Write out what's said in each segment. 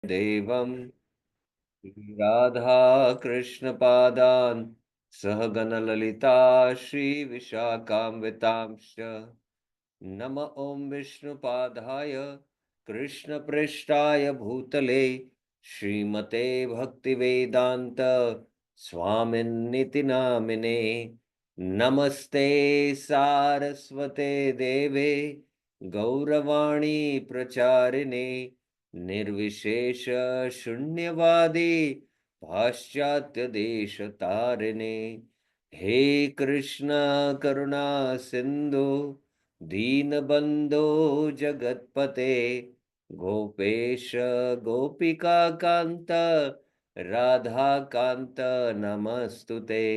Devam Radha Krishna Padan Sahagana Lalita Shri Vishakhamvitamsha Nama Om Vishnu Padhaya Krishna Prishtaya Bhutale Srimate Bhakti Vedanta Swamin Niti Namine Namaste Saraswate Deve Gauravani Pracharine निर्विशेष शून्यवादी पाश्चात्य देश तारिणे हे कृष्ण करुणा सिंधु दीनबंधो जगतपते गोपेश गोपिका कांत राधा कांत नमस्तुते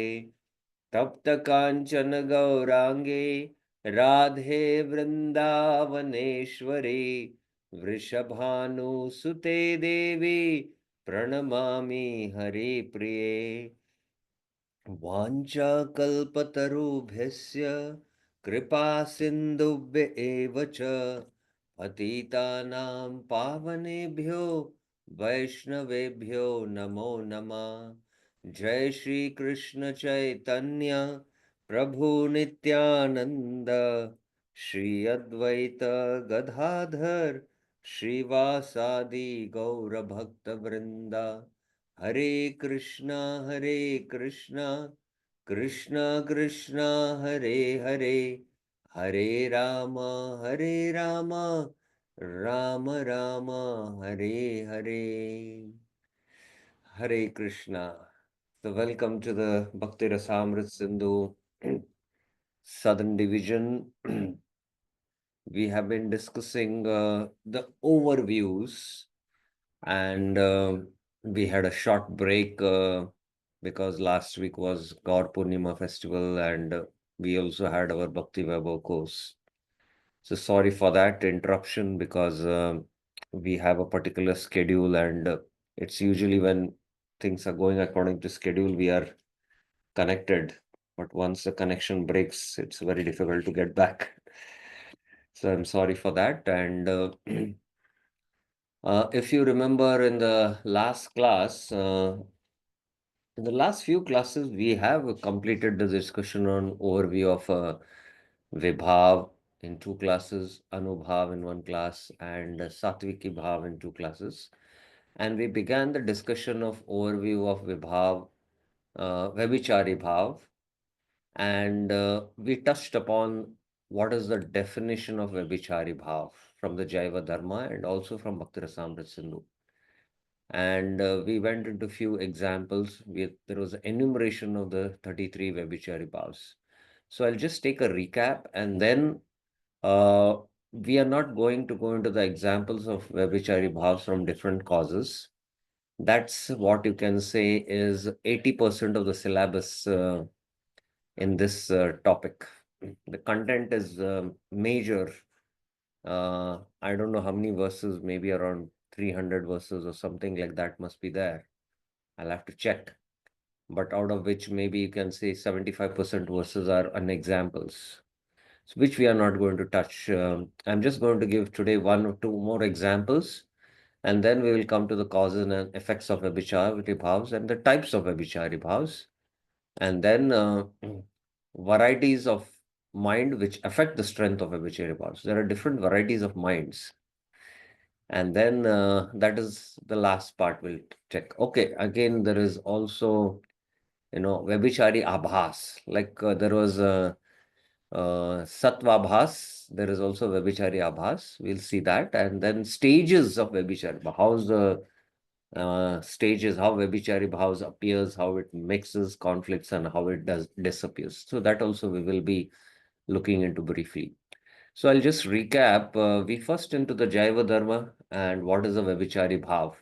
तप्त कांचन गौरांगे राधे वृंदावनेश्वरी वृषभानुसुते देवी प्रणमामि हरिप्रिये वाञ्छाकल्पतरुभ्यस्य कृपा सिन्धुभ्य एव च पतितानां पावनेभ्यो वैष्णवेभ्यो नमो नमः। जय श्री कृष्ण चैतन्य प्रभु नित्यानंद श्री अद्वैत गदाधर श्रीवासादि गौर भक्त वृंदा हरे Krishna Krishna Krishna Hare Hare Hare Ram Ram Ram Hare Hare Hare Krishna. So welcome to the Bhakti Rasamrita Sindhu Southern Division. We have been discussing the overviews, and we had a short break because last week was Gaur Purnima festival, and we also had our Bhakti Vaibhav course. So sorry for that interruption because we have a particular schedule, and it's usually when things are going according to schedule, we are connected. But once the connection breaks, it's very difficult to get back. So I'm sorry for that. And if you remember in the last class, in the last few classes, we have completed the discussion on overview of Vibhav in two classes, Anubhav in one class, and Satviki Bhav in two classes. And we began the discussion of overview of Vibhav, Vyabhicāri Bhav, and we touched upon what is the definition of Vyabhicāri Bhav from the Jaiva Dharma and also from Bhakti Rasamrita Sindhu. And we went into few examples. There was an enumeration of the 33 Vyabhicāri Bhavs. So I'll just take a recap, and then uh, we are not going to go into the examples of Vyabhicāri Bhavs from different causes. That's what you can say is 80% of the syllabus in this topic. The content is major. I don't know how many verses, maybe around 300 verses or something like that must be there. I'll have to check. But out of which maybe you can say 75% verses are unexamples, which we are not going to touch. I'm just going to give today one or two more examples, and then we will come to the causes and effects of Vyabhicāri Bhavs and the types of Vyabhicāri Bhavs, and then varieties of mind which affect the strength of Vyabhicāri Bhavs. There are different varieties of minds. And then that is the last part we'll check. Okay, again, there is also, Vyabhichari Abhas. Like there was Satvabhas, there is also Vyabhichari Abhas. We'll see that. And then stages of Vyabhichari. How's the stages, how Vyabhichari Bhavs appears, how it mixes, conflicts, and how it disappears. So that also we will be looking into briefly. So I'll just recap. We first into the Jaiva Dharma and what is a Vyabhichari Bhav.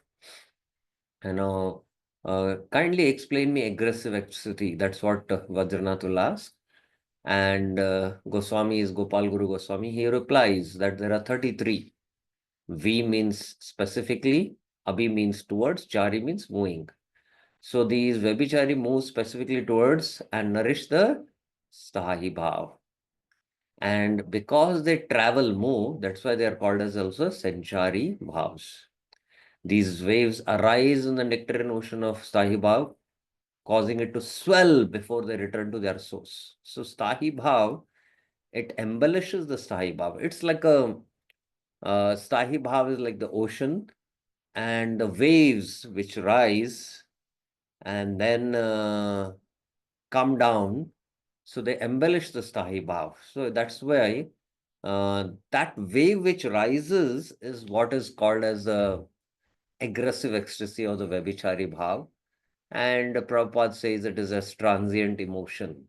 Kindly explain me aggressive ecstasy. That's what Vajranath will ask. And Goswami is Gopal Guru Goswami. He replies that there are 33. V means specifically, Abhi means towards, Chari means moving. So these Vyabhichari move specifically towards and nourish the Stahi Bhav. And because they travel, move, that's why they are called as also Sanchari Bhavs. These waves arise in the nectarine ocean of Stahi Bhav, causing it to swell before they return to their source. So Stahi Bhav, it embellishes the Stahi Bhav. It's like a Stahi Bhav is like the ocean, and the waves which rise and then come down, so they embellish the Stahi Bhav. So that's why that wave which rises is what is called as the aggressive ecstasy or the Vyabhicāri Bhav. And Prabhupada says it is a transient emotion.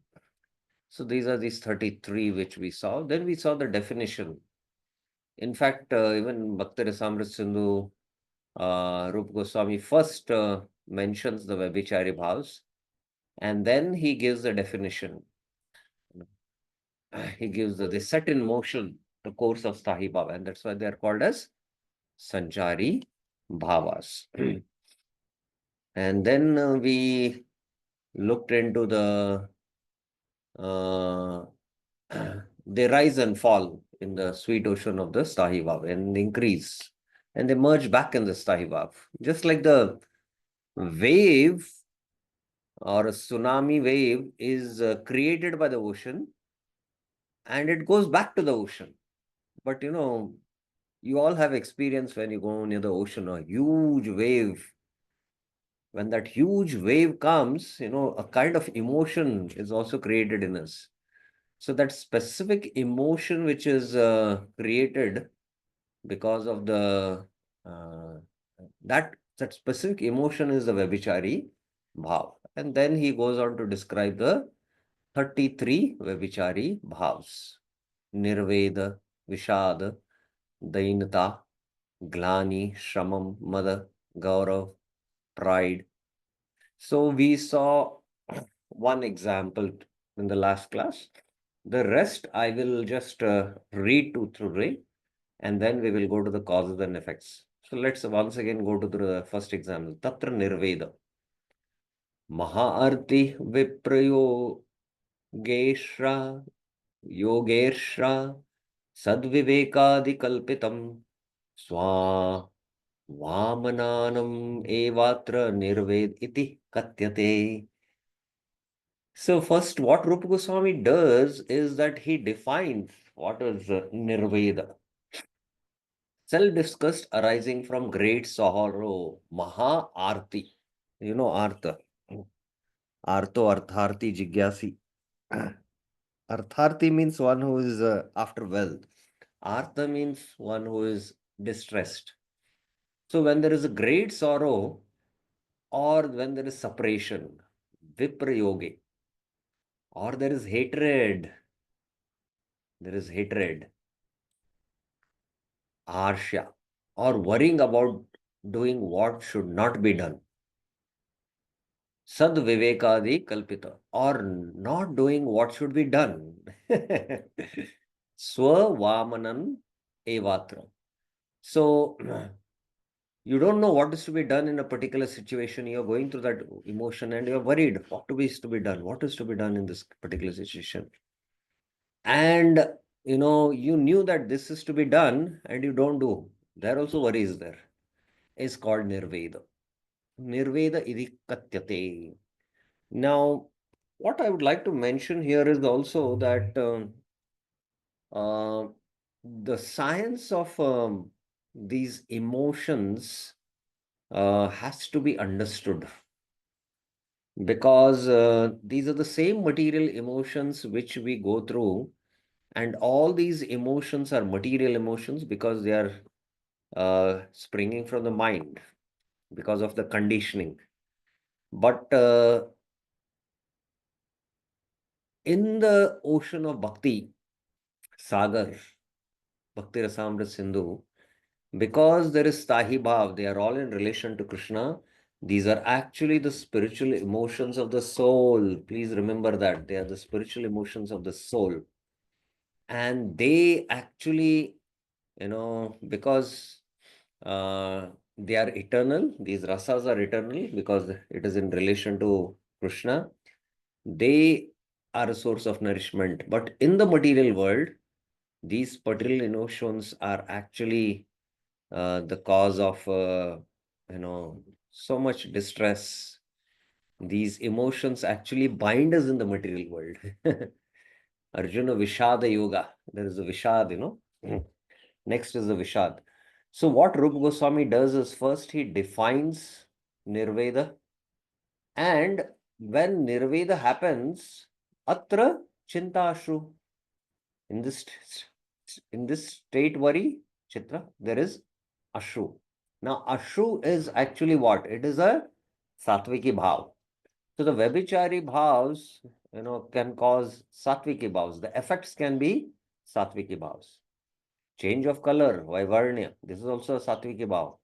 So these are these 33 which we saw. Then we saw the definition. In fact, even Bhakti Rasamrita Sindhu, Rupa Goswami first mentions the Vyabhicāri Bhavs, and then he gives the definition. He gives they set in motion the course of Stahi Bhava, and that's why they are called as Sanchari Bhavas. And then we looked into the they rise and fall in the sweet ocean of the Stahi Bhava and increase, and they merge back in the Stahi Bhava. Just like the wave or a tsunami wave is created by the ocean and it goes back to the ocean. But you all have experience when you go near the ocean, a huge wave. When that huge wave comes, a kind of emotion is also created in us. So that specific emotion which is created because of the that specific emotion is the Vyabhicāri Bhav. And then he goes on to describe the 33 Vyabhicāri Bhavs. Nirveda, Vishad, Dainata, Glani, Shramam, Mada, Gaurav, Pride. So we saw one example in the last class. The rest I will just read to through, and then we will go to the causes and effects. So let's once again go to the first example. Tatra Nirveda. Mahaarti Viprayo Geshra Yogeshra Sadvivekadi Kalpitam Swa Vamananam Evatra Nirved Iti Katyate. So first, what Rupa Goswami does is that he defines what is Nirveda. Self-disgust arising from great sorrow, Maha Arti. You know Artha. Artho Artharti Jigyasi. Artharti means one who is after wealth. Artha means one who is distressed. So when there is a great sorrow or when there is separation, Viprayoge, or there is hatred, Arsha, or worrying about doing what should not be done. Sad Vivekadi Kalpita, or not doing what should be done. Swa Vamanan Evatra. So you don't know what is to be done in a particular situation. You're going through that emotion and you're worried what is to be done, what is to be done in this particular situation. And you knew that this is to be done and you don't do. There also worry is there. Is called Nirveda. Nirveda idi katyate. Now, what I would like to mention here is also that the science of these emotions has to be understood, because these are the same material emotions which we go through, and all these emotions are material emotions because they are springing from the mind because of the conditioning. But in the ocean of Bhakti, Sagar, Bhakti Rasamrita Sindhu, because there is Stahi Bhav, they are all in relation to Krishna. These are actually the spiritual emotions of the soul. Please remember that. They are the spiritual emotions of the soul. And they actually, because they are eternal, these rasas are eternal because it is in relation to Krishna. They are a source of nourishment. But in the material world, these material emotions are actually the cause of so much distress. These emotions actually bind us in the material world. Arjuna Vishada Yoga. There is a Vishad. Next is the Vishad. So what Rupa Goswami does is first he defines Nirveda, and when Nirveda happens, Atra Chintashru. In this state worry, Chitra, there is Ashru. Now Ashru is actually what? It is a Satviki Bhav. So the Vyabhicāri bhavs, can cause Satviki bhavs. The effects can be Satviki bhavs. Change of color, Vaivarnya, this is also a Satviki bhav.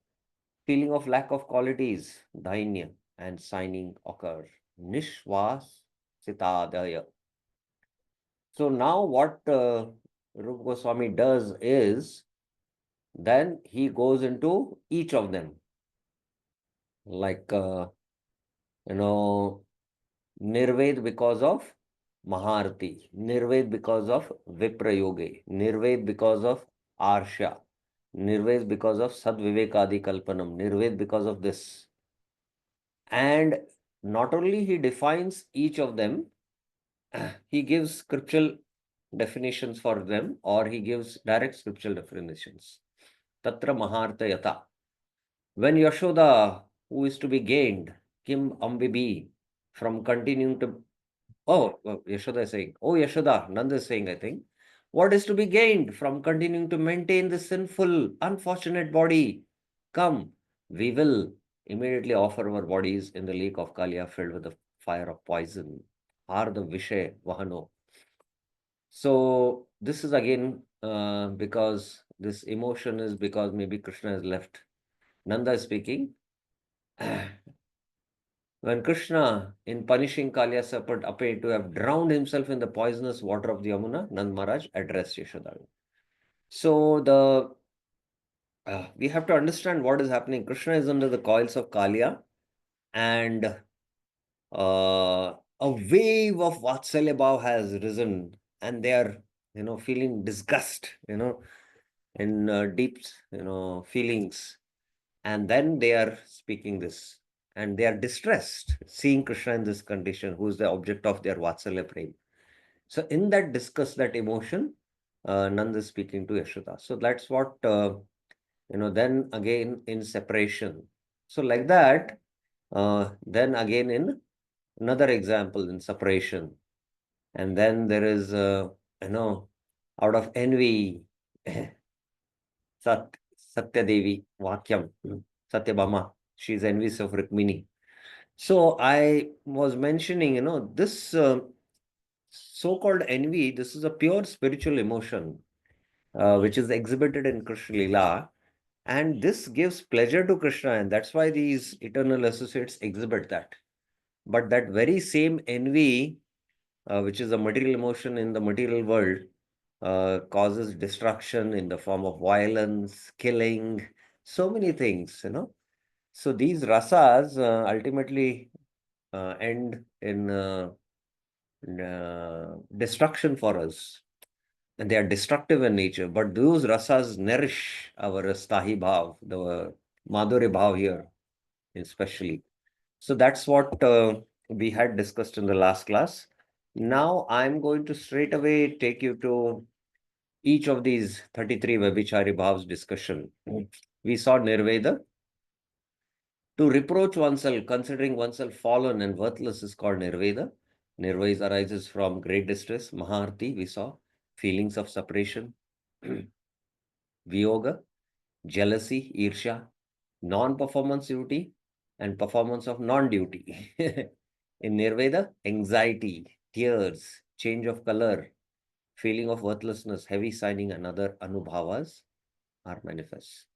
Feeling of lack of qualities, Dainya, and signing occur. Nishwas Sitadaya. So now what Rupa Goswami does is, then he goes into each of them. Like, Nirved because of Maharati, Nirved because of Viprayoge, Nirved because of Arsha, Nirved because of Sadvivekadi Kalpanam, Nirved because of this. And not only he defines each of them, he gives scriptural definitions for them, or he gives direct scriptural definitions. Tatra Maharta Yata. When Yashoda, who is to be gained, Kim Ambibi, from continuing to Yashoda is saying, oh, Yashoda, Nanda is saying, I think, what is to be gained from continuing to maintain this sinful, unfortunate body? Come, we will immediately offer our bodies in the lake of Kalia filled with the fire of poison. Are the Vishay Vahano. So, this is again because this emotion is because maybe Krishna has left. Nanda is speaking. When Krishna, in punishing Kalya serpent, appeared to have drowned himself in the poisonous water of the Yamuna, Nand Maharaj addressed Yashoda. So we have to understand what is happening. Krishna is under the coils of Kalya, and a wave of Vatsalya Bhav has risen, and they are, feeling disgust, in deep, feelings, and then they are speaking this. And they are distressed seeing Krishna in this condition, who is the object of their Vatsalya Prem. So, in that disgust, that emotion, Nanda is speaking to Yashoda. So, that's what, then again in separation. So, like that, then again in another example in separation. And then there is, out of envy, Satya Devi, Vakyam, Satyabhama, she is envious of Rukmini. So I was mentioning, this so-called envy, this is a pure spiritual emotion, which is exhibited in Krishna Lila. And this gives pleasure to Krishna, and that's why these eternal associates exhibit that. But that very same envy, which is a material emotion in the material world, causes destruction in the form of violence, killing, so many things, So these rasas ultimately end in destruction for us. And they are destructive in nature, but those rasas nourish our stahi bhav, the madhurya bhav here, especially. So that's what we had discussed in the last class. Now I'm going to straight away take you to each of these 33 Vyabhicāri bhavs discussion. We saw Nirveda. To reproach oneself, considering oneself fallen and worthless, is called Nirveda. Nirveda arises from great distress. Maharti, we saw feelings of separation, Viyoga, jealousy, Irsha, non-performance duty, and performance of non-duty. In Nirveda, anxiety, tears, change of color, feeling of worthlessness, heavy signing, and other anubhavas are manifest.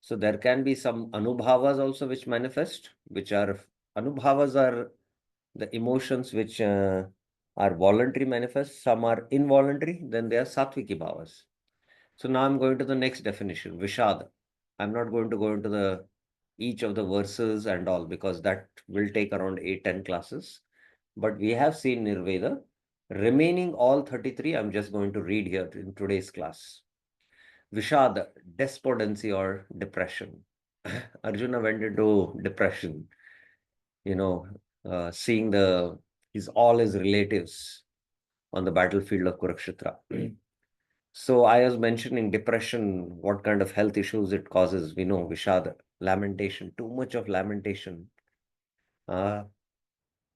So there can be some anubhavas also which manifest, which are anubhavas are the emotions which are voluntary manifest, some are involuntary, then they are sattviki bhavas. So now I'm going to the next definition, Vishad. I'm not going to go into the each of the verses and all because that will take around 8-10 classes. But we have seen Nirveda. Remaining all 33, I'm just going to read here in today's class. Vishad, despondency or depression. Arjuna went into depression, you know, seeing all his relatives on the battlefield of Kurukshetra. So I was mentioning depression, what kind of health issues it causes. We know Vishad, lamentation, too much of lamentation. Uh,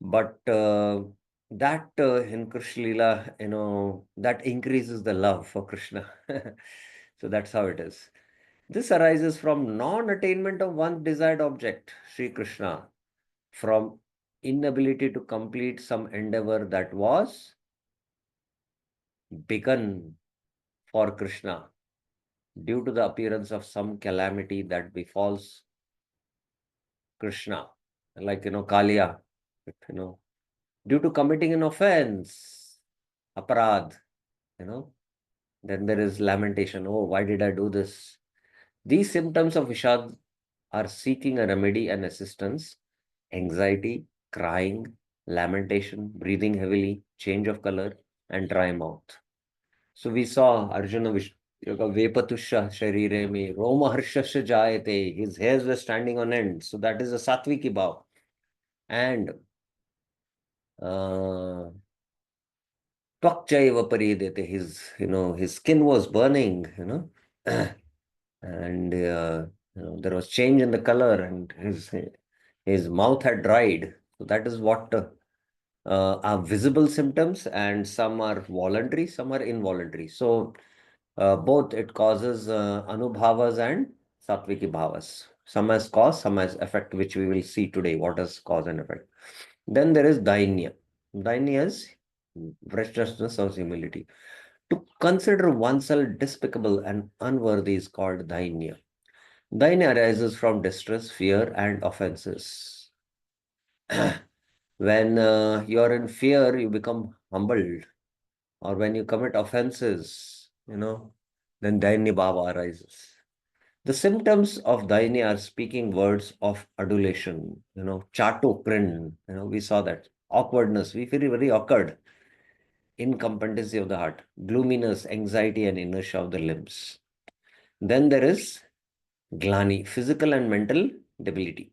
but that in Krishna Lila, that increases the love for Krishna. So that's how it is. This arises from non-attainment of one desired object, Sri Krishna, from inability to complete some endeavor that was begun for Krishna due to the appearance of some calamity that befalls Krishna, like, Kaliya, you know, due to committing an offense, aparad, you know, then there is lamentation. Oh, why did I do this? These symptoms of Vishad are seeking a remedy and assistance, anxiety, crying, lamentation, breathing heavily, change of color, and dry mouth. So we saw Arjuna Vepatusha Sharire me Roma Harshasya Jayate. His hairs were standing on end. So that is a Satviki bhav. And uh, Tvakchaiva Paridete, his skin was burning, and there was change in the color, and his mouth had dried. So that is what are visible symptoms, and some are voluntary, some are involuntary. So both it causes anubhavas and sattviki bhavas. Some as cause, some as effect, which we will see today. What is cause and effect? Then there is dainya. Dainya is wretchedness or humility. To consider oneself despicable and unworthy is called dainya. Dainya arises from distress, fear, and offenses. When you are in fear, you become humbled, or when you commit offenses, then Dainya Bhava arises. The symptoms of Dainya are speaking words of adulation, chato, prin, we saw that. Awkwardness, we feel very awkward. Incompetency of the heart, gloominess, anxiety, and inertia of the limbs. Then there is Glani, physical and mental debility.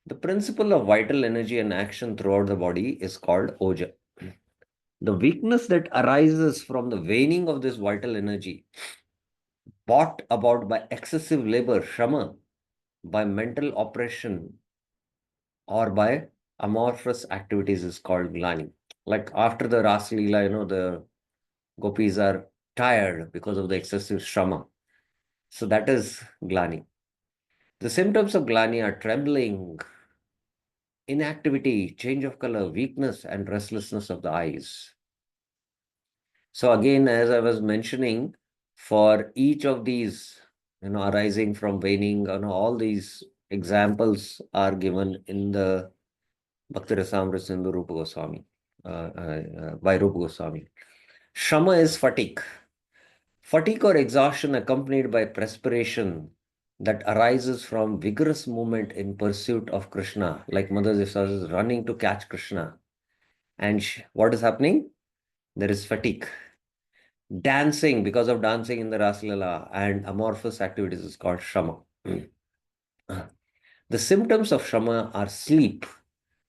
The principle of vital energy and action throughout the body is called Oja. The weakness that arises from the waning of this vital energy, brought about by excessive labor, Shrama, by mental oppression, or by amorphous activities, is called Glani. Like after the Ras Leela, the gopis are tired because of the excessive Shrama. So that is Glani. The symptoms of Glani are trembling, inactivity, change of color, weakness, and restlessness of the eyes. So again, as I was mentioning, for each of these, arising from waning, all these examples are given in the Bhakti Rasamrita Sindhu Rupa Goswami, by Rupa Goswami. Shama is fatigue. Fatigue or exhaustion accompanied by perspiration that arises from vigorous movement in pursuit of Krishna, like Mother Yashoda is running to catch Krishna. And what is happening? There is fatigue. Dancing, because of dancing in the Raslala and amorphous activities, is called Shama. The symptoms of Shama are sleep,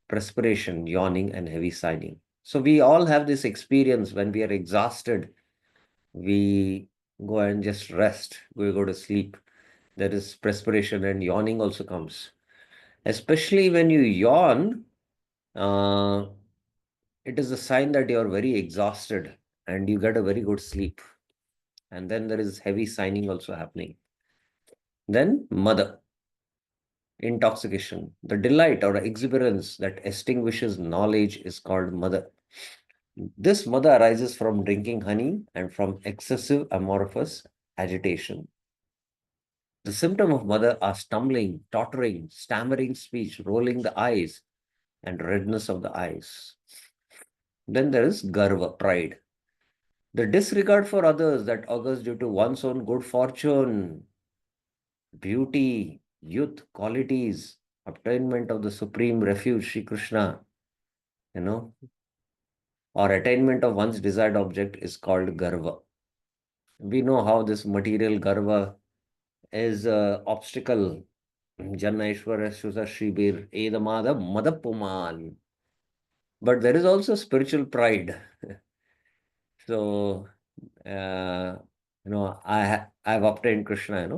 perspiration, yawning, and heavy sighing. So we all have this experience when we are exhausted. We go and just rest, we go to sleep. There is perspiration and yawning also comes. Especially when you yawn, uh, it is a sign that you are very exhausted and you get a very good sleep. And then there is heavy signing also happening. Then mother, intoxication. The delight or exuberance that extinguishes knowledge is called mother. This mother arises from drinking honey and from excessive amorphous agitation. The symptom of mother are stumbling, tottering, stammering speech, rolling the eyes, and redness of the eyes. Then there is garva, pride. The disregard for others that occurs due to one's own good fortune, beauty, youth, qualities, obtainment of the supreme refuge, Sri Krishna, or attainment of one's desired object is called garva. We know how this material garva is an obstacle Jannaishwara Shusa Shribir Edamada Madapuman. But there is also spiritual pride. So, I've obtained Krishna.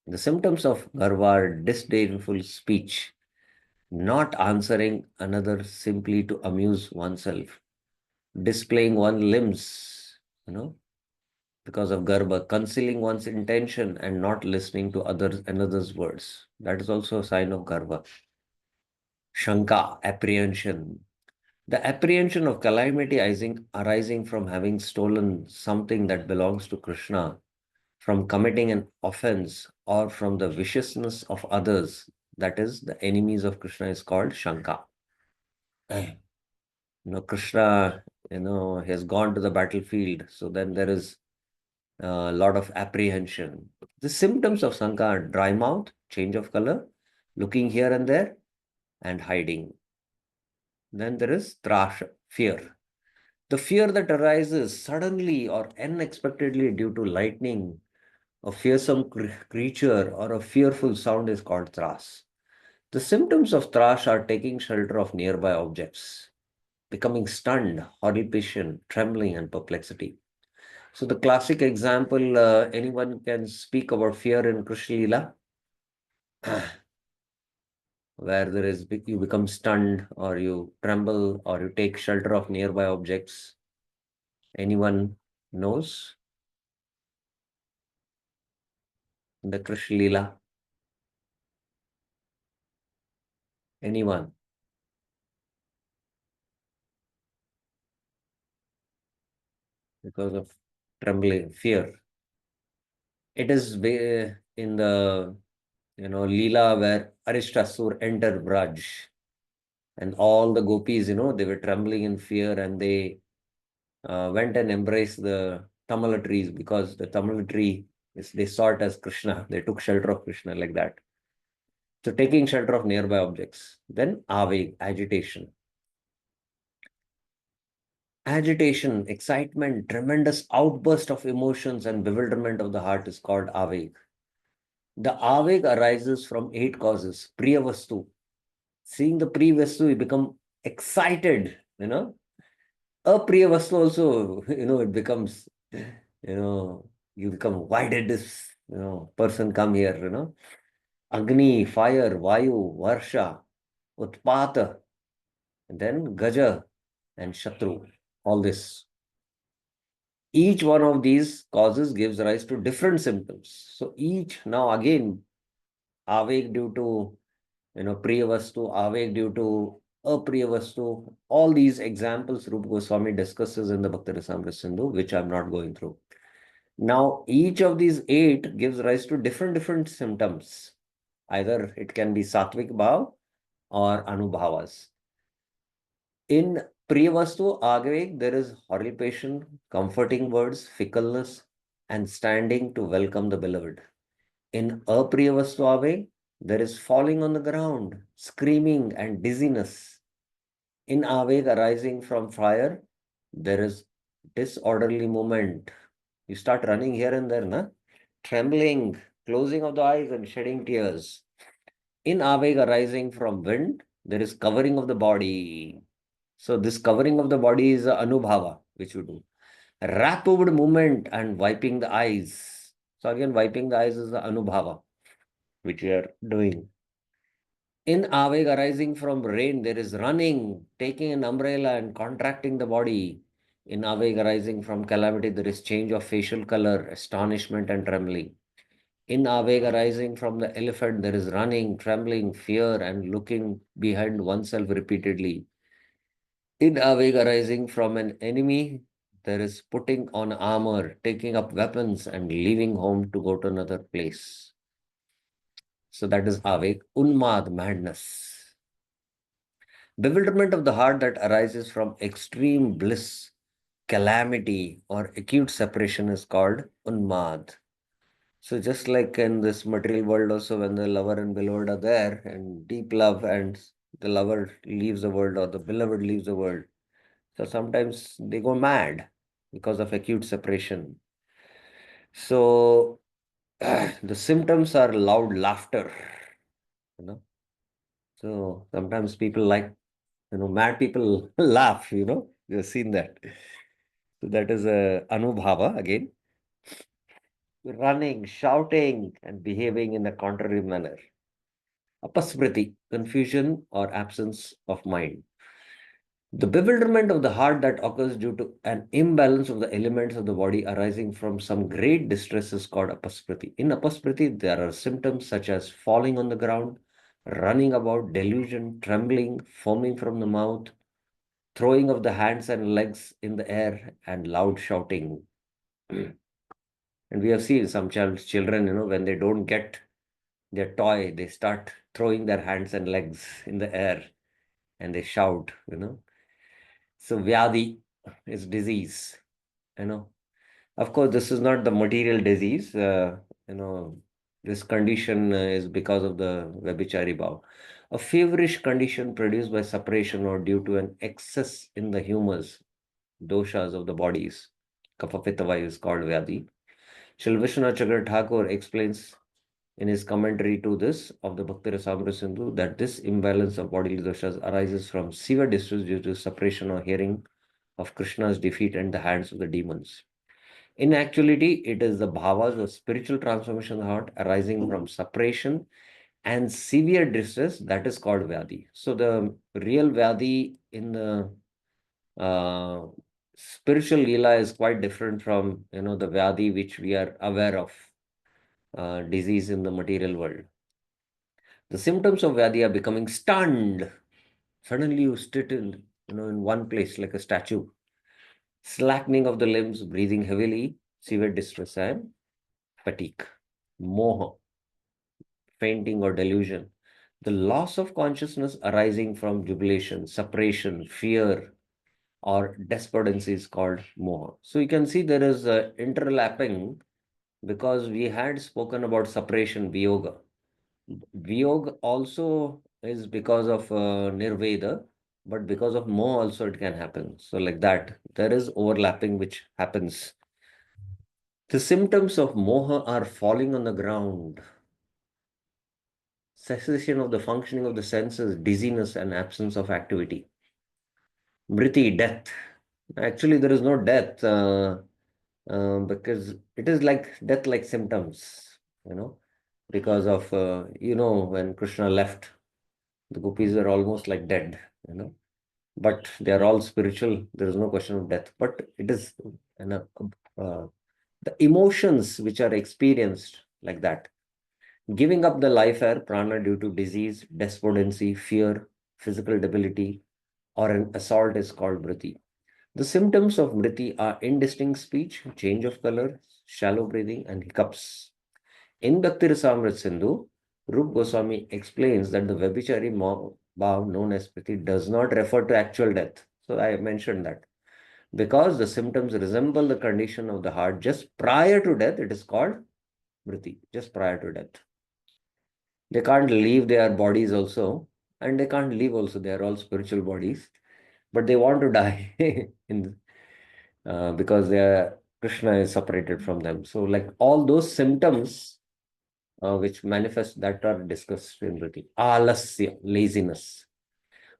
The symptoms of garva are disdainful speech, not answering another simply to amuse oneself, displaying one's limbs, you know, because of garba, concealing one's intention and not listening to others another's words. That is also a sign of garva. Shanka, apprehension. The apprehension of calamity arising from having stolen something that belongs to Krishna, from committing an offense, or from the viciousness of others, that is, the enemies of Krishna, is called Shanka. Krishna, has gone to the battlefield. So then there is a lot of apprehension. The symptoms of Shanka are dry mouth, change of color, looking here and there, and hiding. Then there is trash, fear. The fear that arises suddenly or unexpectedly due to lightning, a fearsome creature, or a fearful sound is called thras. The symptoms of thrash are taking shelter of nearby objects, becoming stunned, horripation, trembling, and perplexity. So the classic example, anyone can speak about fear in Krishna Lila, where you become stunned, or you tremble, or you take shelter of nearby objects. Anyone knows the Krishna Lila? Anyone? Because of trembling, fear. It is in the Leela where Arishtasur entered Braj, and all the gopis, they were trembling in fear, and they went and embraced the Tamala trees, because the Tamala tree they saw it as Krishna. They took shelter of Krishna like that. So taking shelter of nearby objects. Then aveg, agitation. Agitation, excitement, tremendous outburst of emotions and bewilderment of the heart is called aveg. The aveg arises from 8 causes. Priya Vastu. Seeing the Priya Vastu, you become excited. Apriya Vastu also, it becomes, you become, why did this, person come here? Agni, fire, Vayu, Varsha, Utpata, and then Gaja and Shatru. All this. Each one of these causes gives rise to different symptoms. So now again, Avek due to Priya Vastu, Avek due to Apriya Vastu. All these examples Rupa Goswami discusses in the Bhakti Rasamrita Sindhu, which I'm not going through. Now, each of these 8 gives rise to different symptoms. Either it can be Sattvic Bhav or Anubhavas. In Priya Vastu, Avek, there is horripation, comforting words, fickleness, and standing to welcome the beloved. In Apriya Vastu Avek, there is falling on the ground, screaming, and dizziness. In Avek arising from fire, there is disorderly movement. You start running here and there, na? Trembling, closing of the eyes, and shedding tears. In Avek arising from wind, there is covering of the body. So this covering of the body is Anubhava, which you do. Rapid movement and wiping the eyes. So again, wiping the eyes is the Anubhava, which we are doing. In Aveg arising from rain, there is running, taking an umbrella and contracting the body. In Aveg arising from calamity, there is change of facial color, astonishment, and trembling. In Aveg arising from the elephant, there is running, trembling, fear, and looking behind oneself repeatedly. In Aveg arising from an enemy, there is putting on armor, taking up weapons, and leaving home to go to another place. So that is Aveg, Unmad, madness. Bewilderment of the heart that arises from extreme bliss, calamity, or acute separation is called Unmad. So just like in this material world also, when the lover and beloved are there and deep love, and the lover leaves the world or the beloved leaves the world, so sometimes they go mad because of acute separation. So the symptoms are loud laughter, you know. So sometimes people like, mad people laugh, you've seen that. So that is a anubhava again, running, shouting, and behaving in a contrary manner. Apasmriti, confusion or absence of mind. The bewilderment of the heart that occurs due to an imbalance of the elements of the body arising from some great distress is called apasmriti. In apasmriti, there are symptoms such as falling on the ground, running about, delusion, trembling, foaming from the mouth, throwing of the hands and legs in the air, and loud shouting. And we have seen some children, when they don't get their toy, they start throwing their hands and legs in the air and they shout. So Vyadi is disease, you know. Of course, this is not the material disease. You know, this condition is because of the Vyabhicāri bhav. A feverish condition produced by separation or due to an excess in the humors, doshas of the bodies. Kapha Pitta Vayu is called Vyadi. Shri Vishwanath Chakra Thakur explains in his commentary to this of the Bhakti Rasamrita Sindhu that this imbalance of bodily doshas arises from severe distress due to separation or hearing of Krishna's defeat at the hands of the demons. In actuality, it is the bhavas of spiritual transformation of the heart arising from separation and severe distress that is called Vyadi. So the real Vyadi in the uh, spiritual Leela is quite different from the Vyadi which we are aware of, disease in the material world. The symptoms of Vyadi are becoming stunned. Suddenly you sit in one place like a statue, slackening of the limbs, breathing heavily, severe distress and fatigue, moha, fainting or delusion, the loss of consciousness arising from jubilation, separation, fear, or despondency is called moha. So you can see there is a interlapping because we had spoken about separation, viyoga. Viyog also is because of Nirveda, but because of Moh also it can happen. So like that, there is overlapping which happens. The symptoms of Moha are falling on the ground, cessation of the functioning of the senses, dizziness and absence of activity. Mriti, death. Actually, there is no death because it is like death-like symptoms, because of, when Krishna left, the gopis are almost like dead, but they are all spiritual. There is no question of death, but it is uh, the emotions which are experienced like that. Giving up the life air, prana, due to disease, despondency, fear, physical debility, or an assault is called mriti. The symptoms of mriti are indistinct speech, change of color, shallow breathing, and hiccups. In Bhakti Rasamrita Sindhu, Rup Goswami explains that the Vyabhicāri bhav known as mriti does not refer to actual death. So I mentioned that. Because the symptoms resemble the condition of the heart just prior to death, it is called mriti, just prior to death. They can't leave their bodies also, and they can't leave also. They are all spiritual bodies, but they want to die because Krishna is separated from them. So, like all those symptoms which manifest that are discussed in Riti. Alasya, laziness.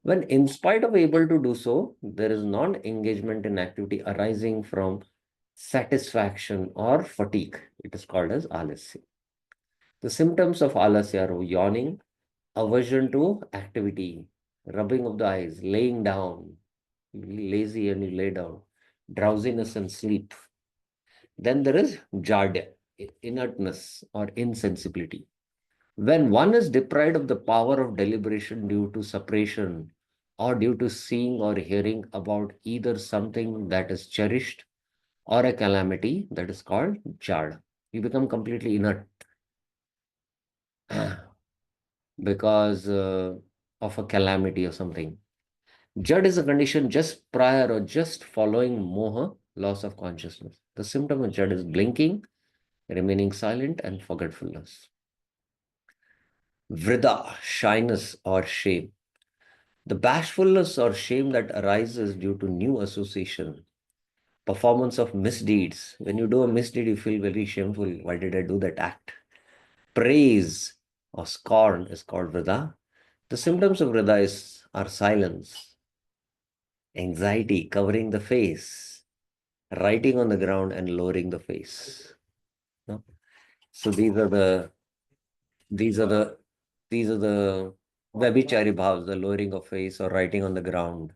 When in spite of able to do so, there is non-engagement in activity arising from satisfaction or fatigue. It is called as alasya. The symptoms of alasya are yawning, aversion to activity, rubbing of the eyes, laying down, lazy and you lay down, drowsiness and sleep. Then there is jadya, inertness or insensibility. When one is deprived of the power of deliberation due to separation or due to seeing or hearing about either something that is cherished or a calamity, that is called jad. You become completely inert because of a calamity or something. Jad is a condition just prior or just following moha, loss of consciousness. The symptom of jad is blinking, remaining silent, and forgetfulness. Vrida, shyness or shame. The bashfulness or shame that arises due to new association, performance of misdeeds. When you do a misdeed, you feel very shameful. Why did I do that act? Praise, or scorn is called Vrida. The symptoms of Vrida are silence, anxiety covering the face, writing on the ground and lowering the face. No? So these are the these are the Vyabhicāri bhavs, the lowering of face or writing on the ground.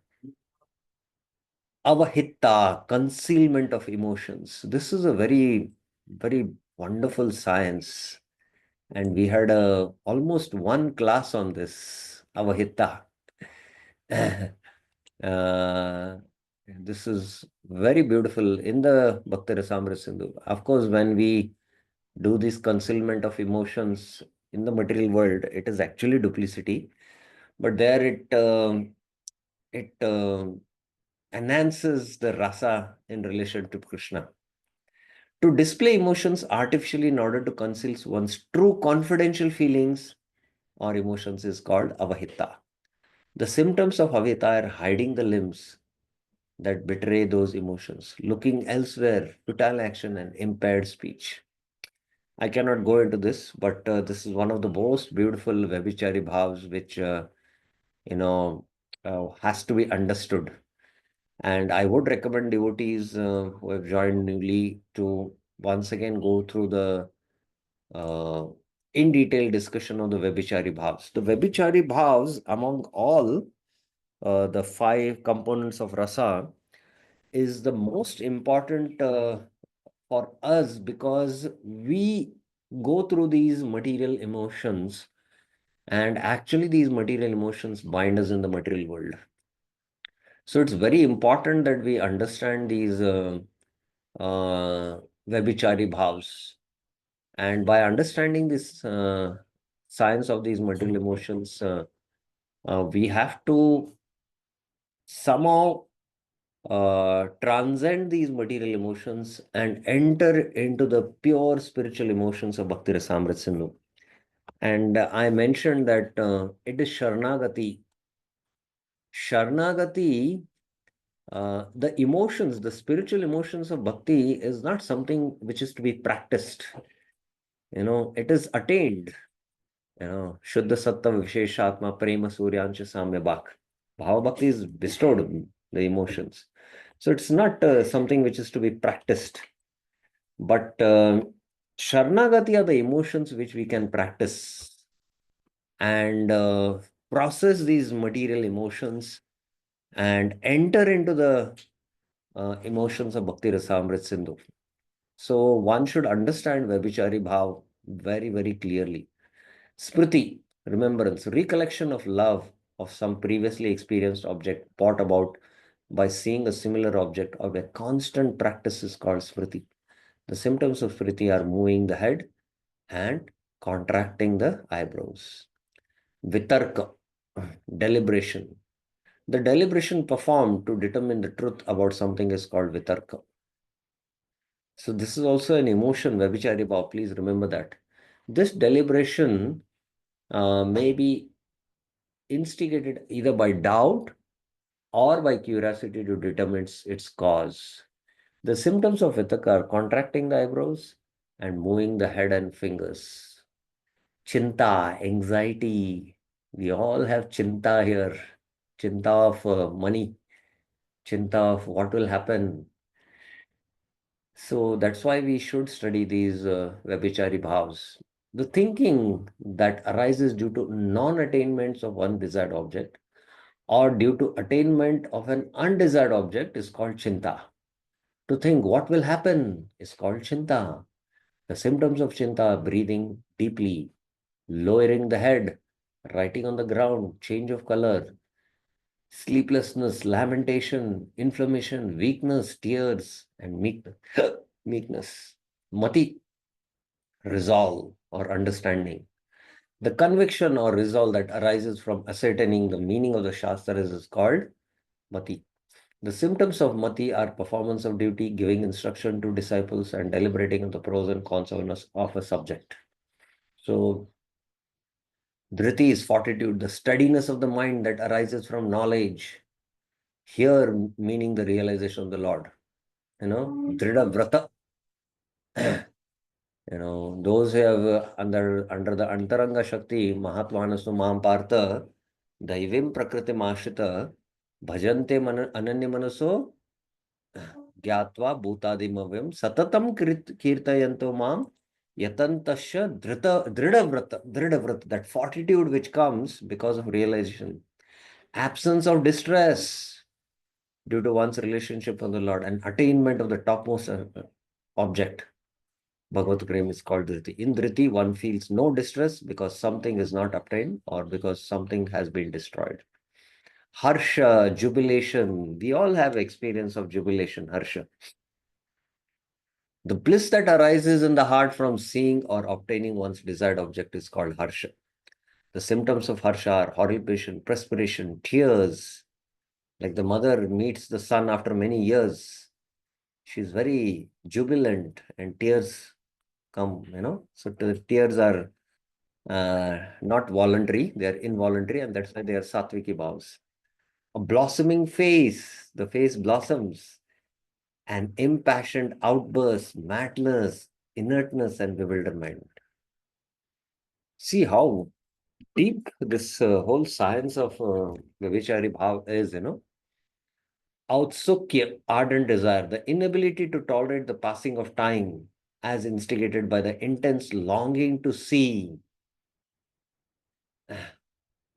Avahitta, concealment of emotions. This is a very wonderful science. And we had almost one class on this, Avahitta. uh, this is very beautiful in the Bhakti Rasamrita Sindhu. Of course, when we do this concealment of emotions in the material world, it is actually duplicity. But there it enhances the rasa in relation to Krishna. To display emotions artificially in order to conceal one's true confidential feelings or emotions is called avahita. The symptoms of avahita are hiding the limbs that betray those emotions, looking elsewhere, futile action, and impaired speech. I cannot go into this, but this is one of the most beautiful Vyabhicāri bhavs, which you know has to be understood. And I would recommend devotees who have joined newly to once again go through the uh, in detail discussion of the Vyabhicāri bhavs. The Vyabhicāri bhavs, among all the five components of rasa, is the most important for us because we go through these material emotions, and actually these material emotions bind us in the material world. So it's very important that we understand these Vyabhicāri bhavs. And by understanding this science of these material emotions, we have to somehow transcend these material emotions and enter into the pure spiritual emotions of Bhakti Rasamrita Sindhu. And I mentioned that it is Sharanagati. Sharanagati, the emotions, the spiritual emotions of Bhakti is not something which is to be practiced. It is attained. Shuddha Sattva Visheshatma Prema Suryancha Samya Bhak. Bhava Bhakti is bestowed the emotions. So it's not something which is to be practiced. But Sharanagati are the emotions which we can practice and process these material emotions and enter into the emotions of Bhakti Rasamrita Sindhu. So one should understand Vyabhicāri Bhav very clearly. Smriti, remembrance, recollection of love of some previously experienced object brought about by seeing a similar object or a constant practice is called Smriti. The symptoms of Smriti are moving the head and contracting the eyebrows. Vitarka, deliberation. The deliberation performed to determine the truth about something is called Vitarka. So this is also an emotion, Vyabhicāri Bhav, please remember that. This deliberation may be instigated either by doubt or by curiosity to determine its cause. The symptoms of Vitarka are contracting the eyebrows and moving the head and fingers. Chinta, anxiety. We all have chinta here. Chinta of money, chinta of what will happen. So that's why we should study these Vyabhicāri bhavs. The thinking that arises due to non-attainments of one desired object or due to attainment of an undesired object is called chinta. To think what will happen is called chinta. The symptoms of chinta are breathing deeply, lowering the head, writing on the ground, change of color, sleeplessness, lamentation, inflammation, weakness, tears, and meekness. Mati, resolve or understanding. The conviction or resolve that arises from ascertaining the meaning of the Shastras is called Mati. The symptoms of Mati are performance of duty, giving instruction to disciples, and deliberating on the pros and cons of a subject. So, Dhriti is fortitude, the steadiness of the mind that arises from knowledge. Here, meaning the realization of the Lord. Dhrida Vrata, Those who have under the Antaranga Shakti, Mahatmanasu Mahampartha, Daivim Prakriti Mashita, Bhajante Ananya Manaso, Gyatva Bhutadimavyam, Satatam Kirtayanto Mam, Yatantasya Drida Vrata, that fortitude which comes because of realization, absence of distress due to one's relationship with the Lord, and attainment of the topmost object. Bhagavad Prem is called Dhriti. In Dhriti, one feels no distress because something is not obtained or because something has been destroyed. Harsha, jubilation. We all have experience of jubilation, Harsha. The bliss that arises in the heart from seeing or obtaining one's desired object is called Harsha. The symptoms of Harsha are horripilation, perspiration, tears. Like the mother meets the son after many years. She's very jubilant and tears come. So the tears are not voluntary, they are involuntary, and that's why they are sattviki bhavs. A blossoming face, the face blossoms, an impassioned outburst, madness, inertness, and bewilderment. See how deep this whole science of Vyabhicāri bhav is. Autsukya, ardent desire, the inability to tolerate the passing of time as instigated by the intense longing to see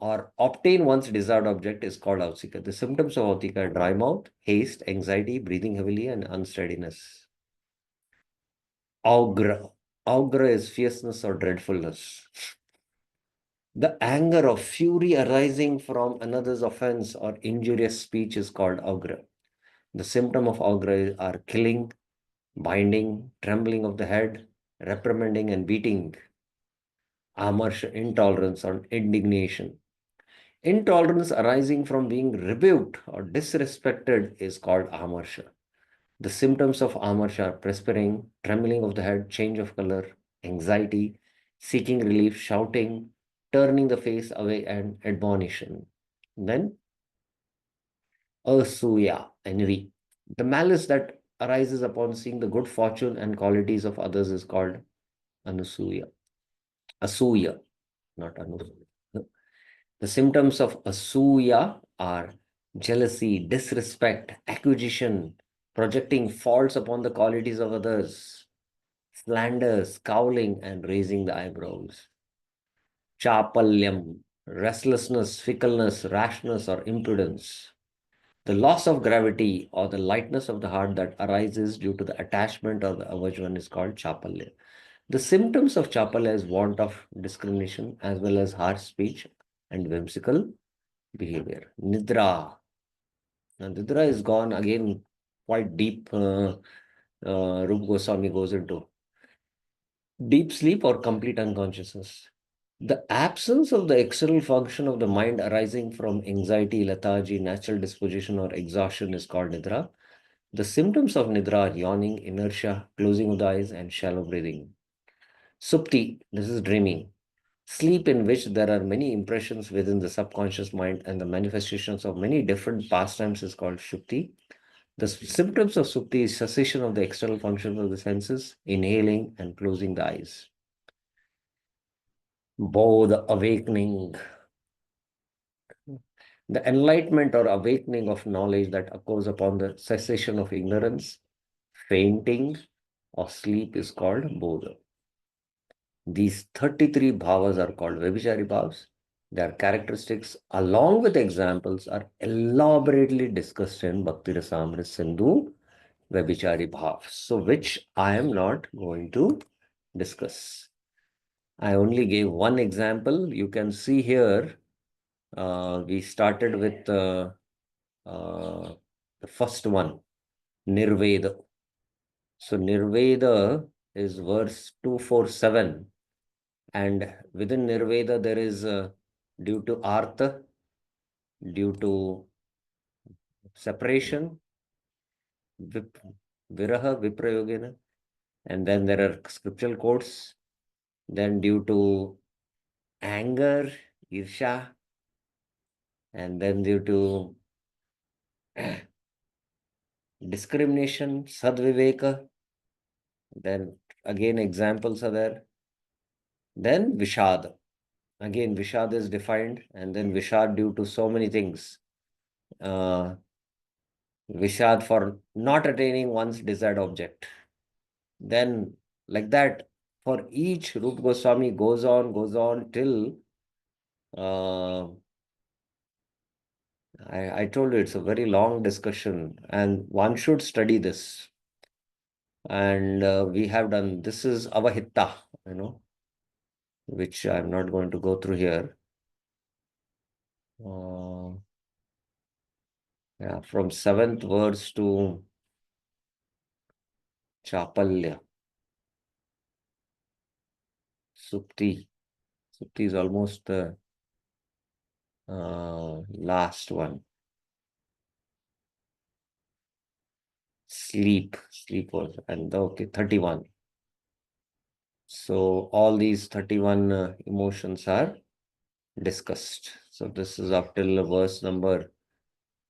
or obtain one's desired object is called Autsika. The symptoms of Autika are dry mouth, haste, anxiety, breathing heavily, and unsteadiness. Augra. Augra is fierceness or dreadfulness. The anger of fury arising from another's offense or injurious speech is called augra. The symptom of augra are killing, binding, trembling of the head, reprimanding and beating. Amarsha, intolerance or indignation. Intolerance arising from being rebuked or disrespected is called amarsha. The symptoms of amarsha are perspiring, trembling of the head, change of color, anxiety, seeking relief, shouting, turning the face away, and admonition. Then, asuya, envy. The malice that arises upon seeing the good fortune and qualities of others is called anusuya. Asuya, not anusuya. The symptoms of asuya are jealousy, disrespect, acquisition, projecting faults upon the qualities of others, slander, scowling, and raising the eyebrows. Chapalyam, restlessness, fickleness, rashness, or impudence. The loss of gravity or the lightness of the heart that arises due to the attachment or the aversion is called chapalya. The symptoms of chapalya is want of discrimination as well as harsh speech and whimsical behavior. Nidra. Now, Nidra is gone again quite deep. Rupa Goswami goes into deep sleep or complete unconsciousness. The absence of the external function of the mind arising from anxiety, lethargy, natural disposition, or exhaustion is called Nidra. The symptoms of Nidra are yawning, inertia, closing of the eyes, and shallow breathing. Supti, this is dreaming. Sleep in which there are many impressions within the subconscious mind and the manifestations of many different pastimes is called Shupti. The symptoms of Supti is cessation of the external functions of the senses, inhaling and closing the eyes. Bodh, awakening. The enlightenment or awakening of knowledge that occurs upon the cessation of ignorance, fainting, or sleep is called Bodha. These 33 bhavas are called Vyabhicāri bhavas. Their characteristics, along with examples, are elaborately discussed in Bhakti Rasamrita Sindhu, Vyabhicāri bhavas, so which I am not going to discuss. I only gave one example. You can see here, we started with the first one, Nirveda. So Nirveda is verse 247. And within Nirveda, there is due to Artha, due to separation, Viraha, Viprayogena, and then there are scriptural quotes. Then due to anger, Irsha, and then due to discrimination, Sadviveka, Then again, examples are there. Then Vishad. Again, Vishad is defined, and then Vishad due to so many things. Uh, Vishad for not attaining one's desired object. Then, like that, for each, Rupa Goswami goes on till I told you it's a very long discussion, and one should study this. And we have done this is Avahitta, which I'm not going to go through here. Uh, yeah, from 7th verse to Chapalya. Supti. Supti is almost the last one. Sleep was, and okay, 31. So all these 31 emotions are discussed. So this is up till verse number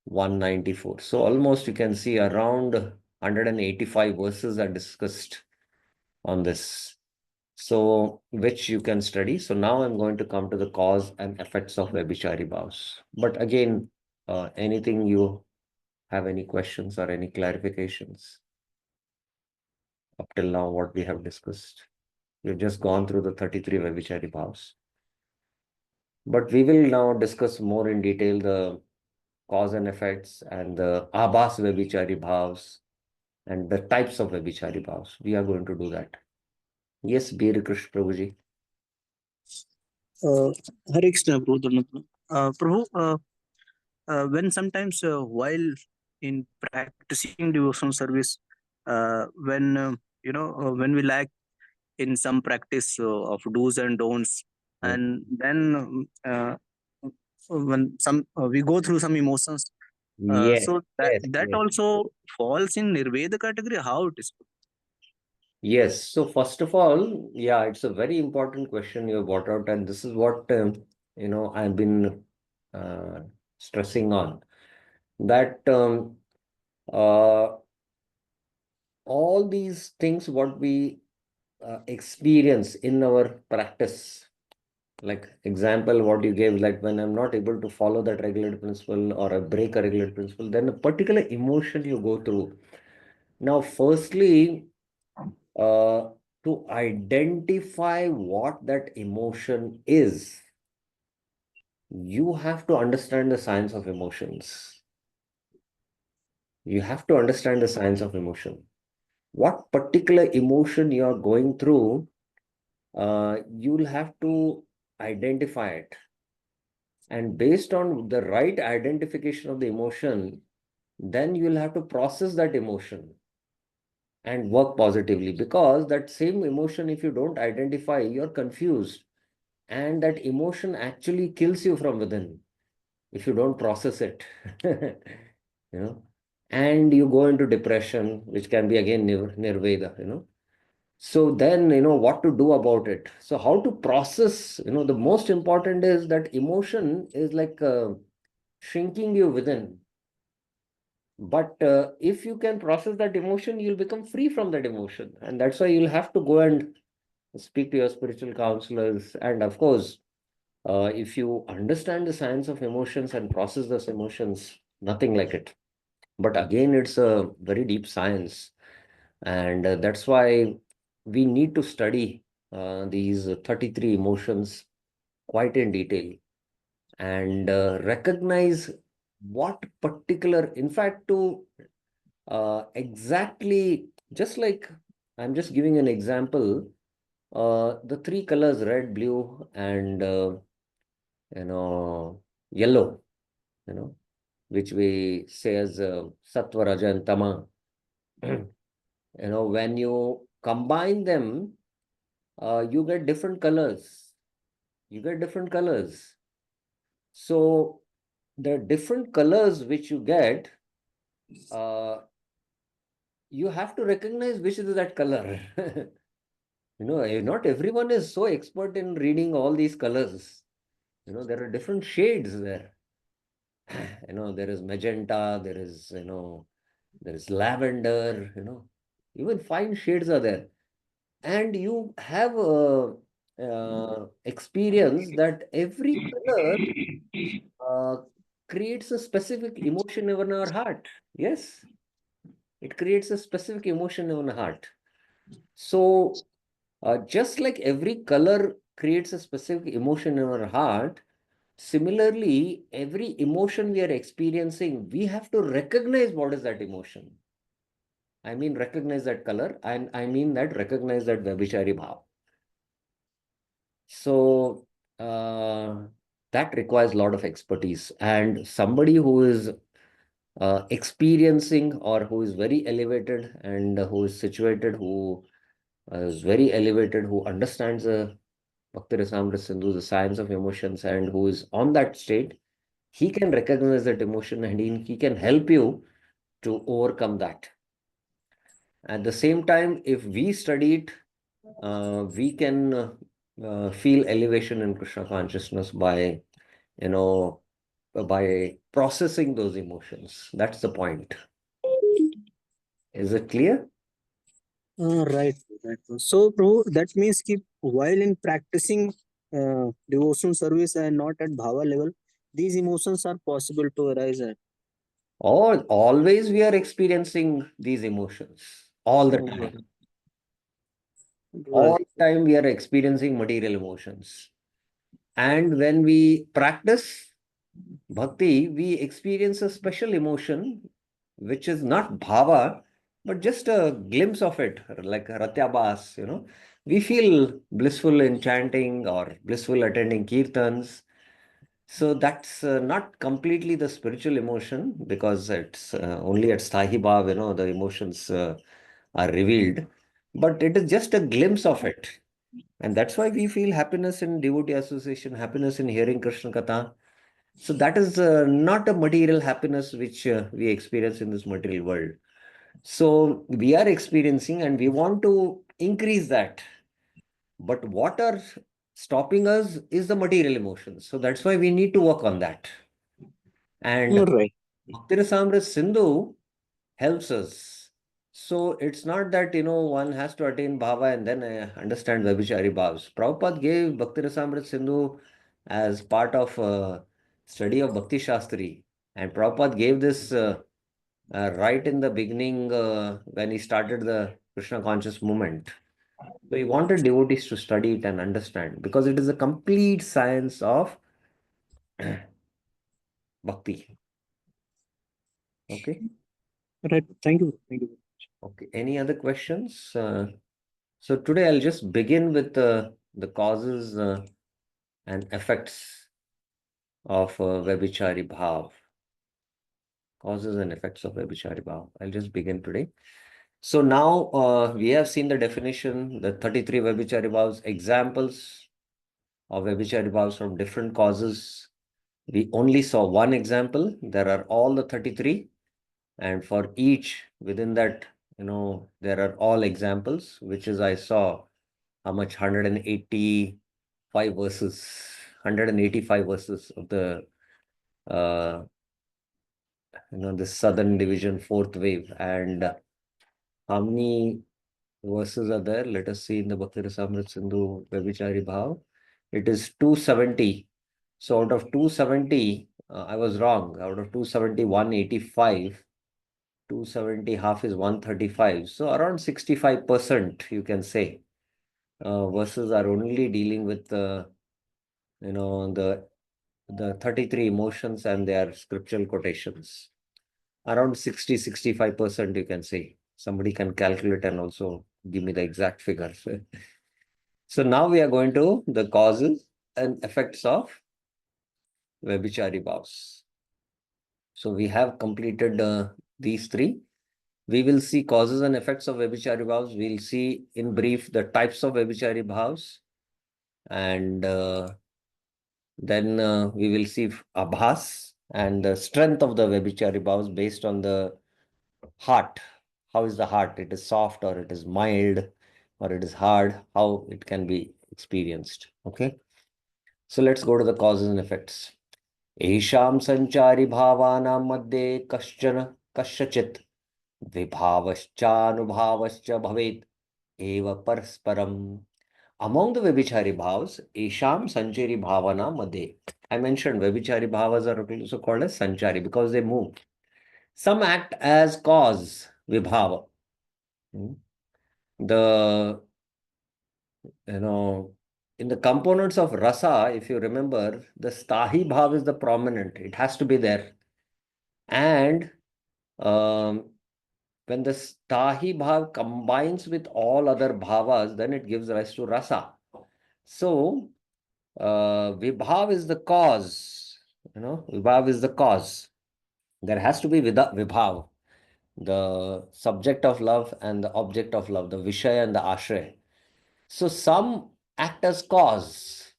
194. So almost you can see around 185 verses are discussed on this. So which you can study. So now I'm going to come to the cause and effects of Vyabhicāri bhavs. But again, anything you have any questions or any clarifications up till now what we have discussed? We've just gone through the 33 Vyabhicāri bhavs. But we will now discuss more in detail the cause and effects and the Abhas Vyabhicāri bhavs and the types of Vyabhicāri bhavs. We are going to do that. Yes, Bir Krish Prabhuji. Hare Krishna, Prabhu. Prabhu, when sometimes while in practicing devotional service, when when we lack in some practice of do's and don'ts, and then when some we go through some emotions, Yes, so yes, that yes. also falls in Nirveda category. How it is? Yes. So first of all, yeah, it's a very important question you brought out, and this is what I've been uh, stressing on that uh, all these things what we experience in our practice, like example what you gave, like when I'm not able to follow that regulated principle or I break a regulated principle, then a particular emotion you go through. Now, firstly, uh, to identify what that emotion is, you have to understand the science of emotions. You have to understand the science of emotion. What particular emotion you are going through, you'll have to identify it. And based on the right identification of the emotion, then you'll have to process that emotion and work positively, because that same emotion, if you don't identify, you're confused. And that emotion actually kills you from within if you don't process it. you know, and you go into depression, which can be again nirveda. So then, what to do about it. So how to process, the most important is that emotion is like shrinking you within. But if you can process that emotion, you'll become free from that emotion. And that's why you'll have to go and speak to your spiritual counselors. And of course, if you understand the science of emotions and process those emotions, nothing like it. But again, it's a very deep science. And that's why we need to study these 33 emotions quite in detail and recognize what particular, in fact, to exactly, just like I'm just giving an example, the three colors, red, blue, and yellow, you know, which we say as Sattva, Raja, and Tama. When you combine them, you get different colors. You get different colors. So the different colors which you get, uh, you have to recognize which is that color. Not everyone is so expert in reading all these colors. There are different shades there. There is magenta, there is lavender. even fine shades are there. And you have experience that every color uh, creates a specific emotion in our heart. Yes, it creates a specific emotion in our heart. So, just like every color creates a specific emotion in our heart, similarly, every emotion we are experiencing, we have to recognize what is that emotion. I mean, recognize that color, and I mean that recognize that Vyabhicāri bhav. So, uh, that requires a lot of expertise, and somebody who is experiencing or who is very elevated and who is situated, who is very elevated, who understands Bhakti Rasamrita Sindhu, the science of emotions, and who is on that state, he can recognize that emotion and he can help you to overcome that. At the same time, if we study it, we can feel elevation in Krishna consciousness by, you know, by processing those emotions. That's the point. Is it clear? Right, right. So, Prabhu, that means keep while in practicing devotion service and not at bhava level, these emotions are possible to arise at. Or always we are experiencing these emotions all the Right. time. All Right. the time we are experiencing material emotions. And when we practice bhakti, we experience a special emotion, which is not bhava, but just a glimpse of it, like ratyabhas, We feel blissful in chanting or blissful attending kirtans. So that's not completely the spiritual emotion because it's only at Sthahi Bhav, the emotions are revealed. But it is just a glimpse of it. And that's why we feel happiness in devotee association, happiness in hearing Krishna Katha. So that is not a material happiness which we experience in this material world. So we are experiencing and we want to increase that. But what are stopping us is the material emotions. So that's why we need to work on that. And Right. Bhakti Rasamrita Sindhu helps us. So it's not that, one has to attain bhava and then understand Vyabhicāri bhavs. Prabhupada gave Bhakti Rasamrita Sindhu as part of study of Bhakti Shastri. And Prabhupada gave this right in the beginning when he started the Krishna conscious movement. So he wanted devotees to study it and understand because it is a complete science of bhakti. Okay. Right. Thank you. Thank you. Okay. Any other questions? So today I'll just begin with the causes and effects of Vyabhicāri Bhav. Causes and effects of Vyabhicāri Bhav. I'll just begin today. So now we have seen the definition, the 33 Vyabhicāri Bhavs, examples of Vyabhicāri Bhavs from different causes. We only saw one example. There are all the 33. And for each within that, there are all examples, which is I saw how much 185 verses, 185 verses of the the southern division fourth wave. And how many verses are there? Let us see in the Bhakti Rasamrita Sindhu Vyabhicāri Bhav. It is 270. So out of 270, I was wrong. Out of 270, 185. 270 half is 135. So around 65%, you can say, verses are only dealing with the 33 emotions and their scriptural quotations. Around 60-65%, you can say. Somebody can calculate and also give me the exact figure. So now we are going to the causes and effects of Vyabhicāri Bhavs. So we have completed these three. We will see causes and effects of Vyabhicāri Bhavs. We'll see in brief the types of Vyabhicāri Bhavs. And then we will see Abhas and the strength of the Vyabhicāri Bhavs based on the heart. How is the heart? It is soft or it is mild or it is hard. How it can be experienced. Okay. So let's go to the causes and effects. Esham sanchari bhavanam madhye kaschana kaschachit Vibhavascha bhavet eva parasparam. Among the Vyabhicāri bhavas, Esham Sanchari Bhavana Madhe. I mentioned Vyabhicāri bhavas are also called as Sanchari because they move. Some act as cause, Vibhava. Hmm. The, you know, in the components of rasa, if you remember, the stahi bhav is the prominent. It has to be there. And um, when the stahi bhav combines with all other bhavas, then it gives rise to rasa. So, vibhav is the cause. Vibhav is the cause. There has to be vibhav, the subject of love and the object of love, the vishaya and the ashray. So some act as cause.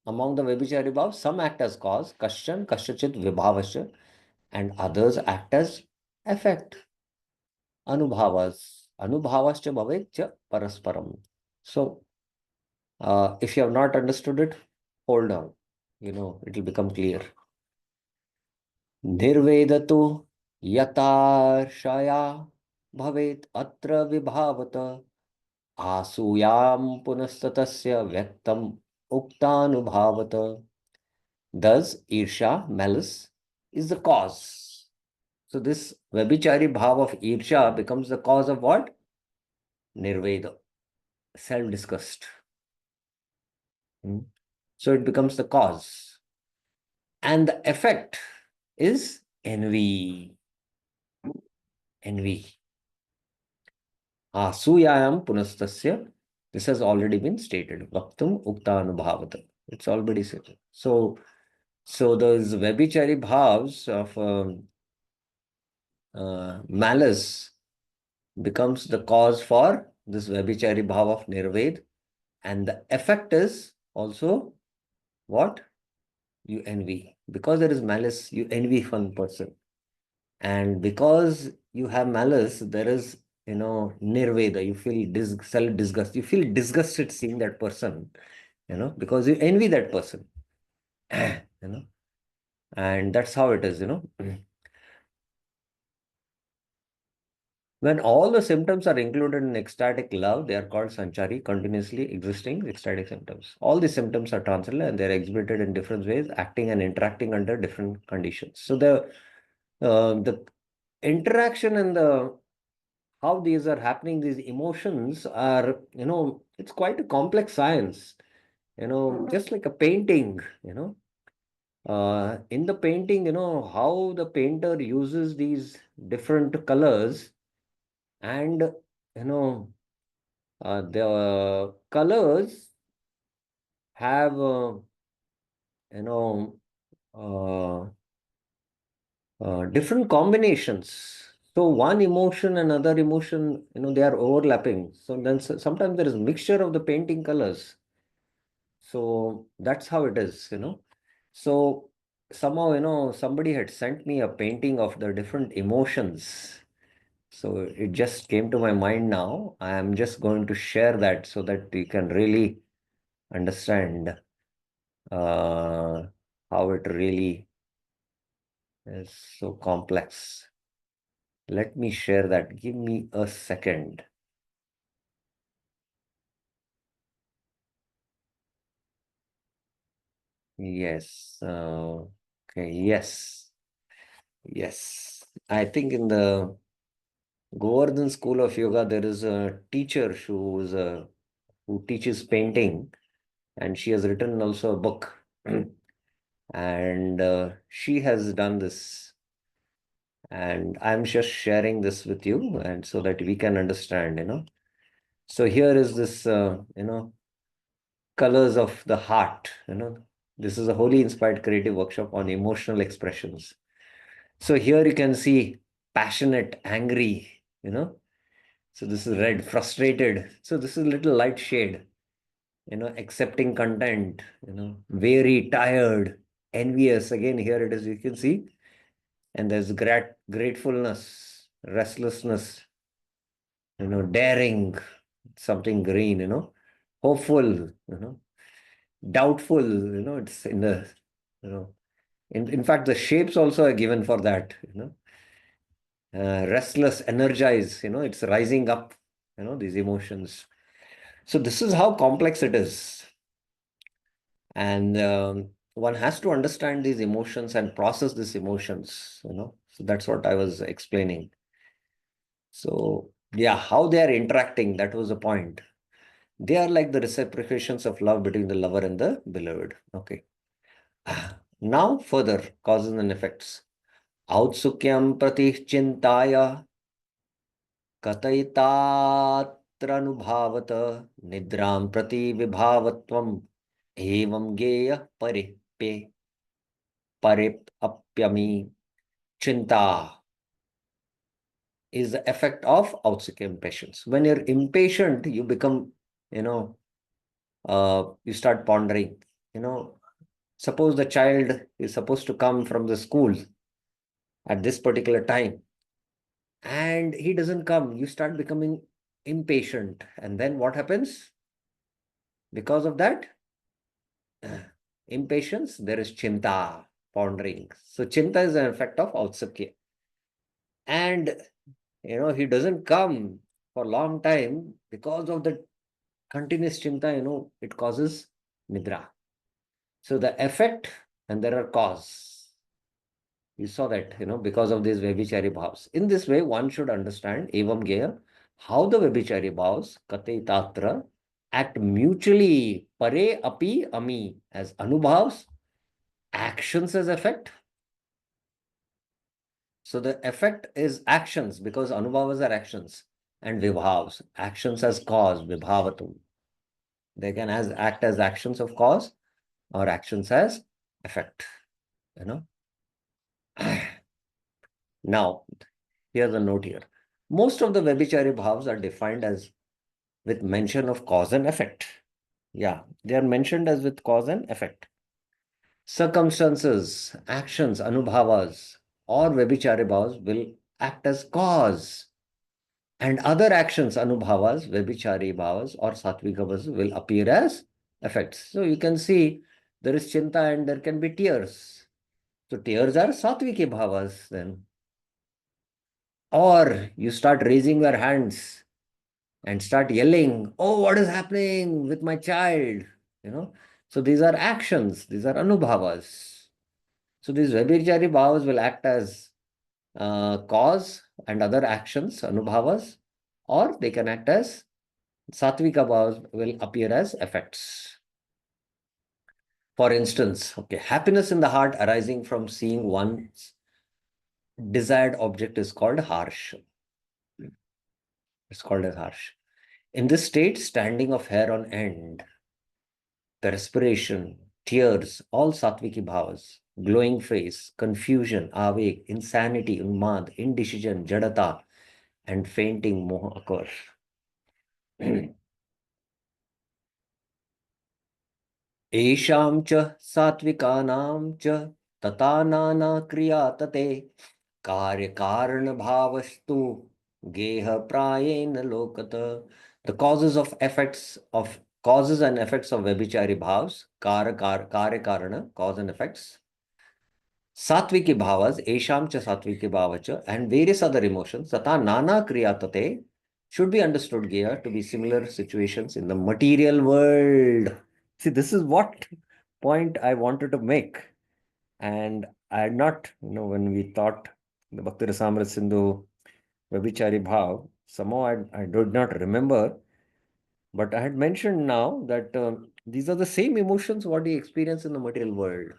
Among the Vyabhicāri bhavas, some act as cause, kaschan, kaschachit vibhavasya, and others act as effect, anubhavas, anubhavascha bhavetcha parasparam. So, if you have not understood it, hold on. It will become clear. Nirvedatu yatarshaya bhavet atra vibhavata asuyam punastatasya vyaktam uktanubhavata. Thus, Irsha, malice, is the cause. So, this Vyabhichari bhav of Irsha becomes the cause of what? Nirveda, self-disgust. So, it becomes the cause. And the effect is envy. Envy. Asuyayam punastasya. This has already been stated. Vaktum uktanubhavata. It's already said. So those Vyabhichari bhavs of malice becomes the cause for this Vyabhichari bhav of Nirved, and the effect is also what? You envy. Because there is malice, you envy one person. And because you have malice, there is, Nirveda. You feel self-disgust. You feel disgusted seeing that person, because you envy that person. you know, and that's how it is, When all the symptoms are included in ecstatic love, they are called sanchari, continuously existing ecstatic symptoms. All the symptoms are transcendental and they are exhibited in different ways, acting and interacting under different conditions. So the interaction and the how these are happening, these emotions are, it's quite a complex science. Just like a painting, in the painting, how the painter uses these different colors and the colors have you know uh, different combinations. So one emotion and another emotion, they are overlapping. So then sometimes there is mixture of the painting colors. So that's how it is. So somehow, somebody had sent me a painting of the different emotions. So it just came to my mind now. I am just going to share that so that you can really understand how it really is so complex. Let me share that. Give me a second. Yes. Okay. Yes. Yes. I think in the Govardhan School of Yoga, there is a teacher who teaches painting, and she has written also a book. And she has done this, and I'm just sharing this with you, and so that we can understand. So here is this, colors of the heart. This is a wholly inspired creative workshop on emotional expressions. So here you can see passionate, angry. So this is red, frustrated. So this is little light shade. Accepting content. Weary, tired, envious. Again, here it is. You can see, and there's gratefulness, restlessness. Daring, something green. Hopeful. Doubtful. It's in the. In fact, the shapes also are given for that. restless, energized, it's rising up, these emotions. So this is how complex it is. And one has to understand these emotions and process these emotions. So that's what I was explaining. So yeah, how they are interacting, that was the point. They are like the reciprocations of love between the lover and the beloved. Okay. Now further causes and effects. Autsukyam prati chintaya कथयितात्रनुभावत निद्रां प्रति विभावत्वम् एवं गेय परिप्यमी chinta is the effect of outsick impatience. When you're impatient, you become, you start pondering. Suppose the child is supposed to come from the school at this particular time and he doesn't come, you start becoming impatient. And then what happens? Because of that impatience, there is chinta, pondering. So chinta is an effect of outsakya. And he doesn't come for a long time because of the continuous chinta, it causes nidra. So the effect and there are cause. You saw that, because of these Vyabhicāri bhavs. In this way, one should understand evam geya, how the Vyabhicāri bhavs, kate tatra, act mutually, pare api ami, as anubhavs, actions as effect. So the effect is actions because anubhavas are actions and vibhavs, actions as cause, vibhavatum. They can act as actions of cause or actions as effect, you know. Now, here's a note here. Most of the Vyabhichari bhavs are defined as with mention of cause and effect. Yeah, they are mentioned as with cause and effect. Circumstances, actions, anubhavas, or Vyabhichari bhavs will act as cause. And other actions, anubhavas, Vyabhichari bhavas, or Satvika bhavas will appear as effects. So you can see there is chinta and there can be tears. So tears are Satviki bhavas then. Or you start raising your hands and start yelling, oh, what is happening with my child? You know, so these are actions, these are anubhavas. So these Vyabhichari bhavas will act as cause and other actions, anubhavas, or they can act as Satvika bhavas will appear as effects. For instance, okay, happiness in the heart arising from seeing one's desired object is called harsh. It's called as harsh. In this state, standing of hair on end, perspiration, tears, all Satviki bhavas, glowing face, confusion, avek, insanity, unmad, indecision, jadata, and fainting moha occur. एषां च सात्विकानां च तथा नाना क्रिया तते कार्यकारणभावस्तु गेह प्रायेण लोकत. The causes of effects of causes and effects of Vyabhichari bhavs, karya cause and effects, Satviki bhavas, esham cha Satviki bhavacha, and various other emotions, tata nana kriyatate, should be understood here to be similar situations in the material world. See, this is what point I wanted to make. And I had not, when we taught the Bhakti Rasamrita Sindhu Vyabhichari Bhav, somehow I did not remember, but I had mentioned now that these are the same emotions what we experience in the material world,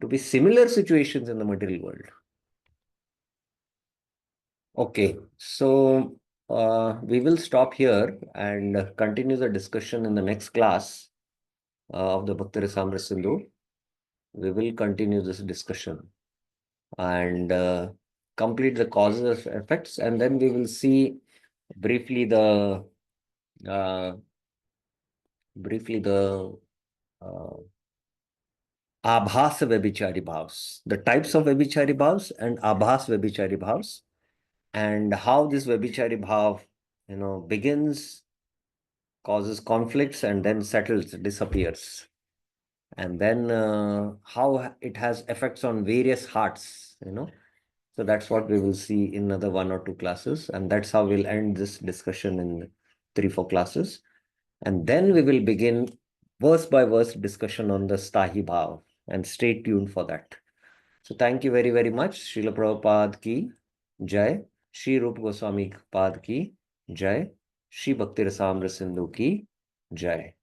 to be similar situations in the material world. Okay, so we will stop here and continue the discussion in the next class of the Bhakti Rasamrita Sindhu. We will continue this discussion and complete the causes and effects, and then we will see briefly the uh, uh, Abhas Vyabhichari bhavs, the types of Vyabhichari bhavs and Abhas Vyabhichari bhavs, and how this Vyabhichari bhav, begins, causes conflicts, and then settles, disappears. And then how it has effects on various hearts, So that's what we will see in another 1 or 2 classes. And that's how we'll end this discussion in 3, 4 classes. And then we will begin verse by verse discussion on the Stahi Bhav. And stay tuned for that. So thank you very, very much. Srila Prabhupada ki Jai. Shri Rupa Goswami Pad ki Jai. Shri Bhakti Rasamrita Sindhu ki Jai.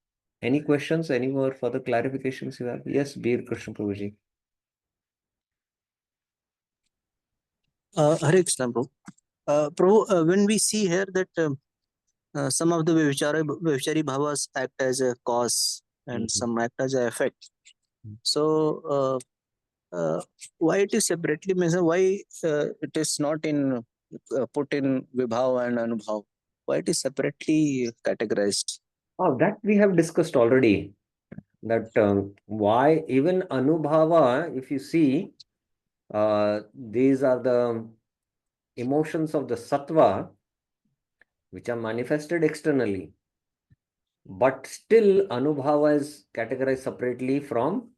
Any questions? Any more further clarifications you have? Yes, Bir Krishna Prabhuji. Hare Krishna, Prabhu. Prabhu, when we see here that some of the Vyabhicāri bhavas act as a cause and some act as an effect. So, why it is separately mentioned? Why it is not in put in Vibhav and Anubhav? Why it is separately categorized? Oh, that we have discussed already. That why even Anubhava, if you see, these are the emotions of the Sattva which are manifested externally. But still, Anubhava is categorized separately from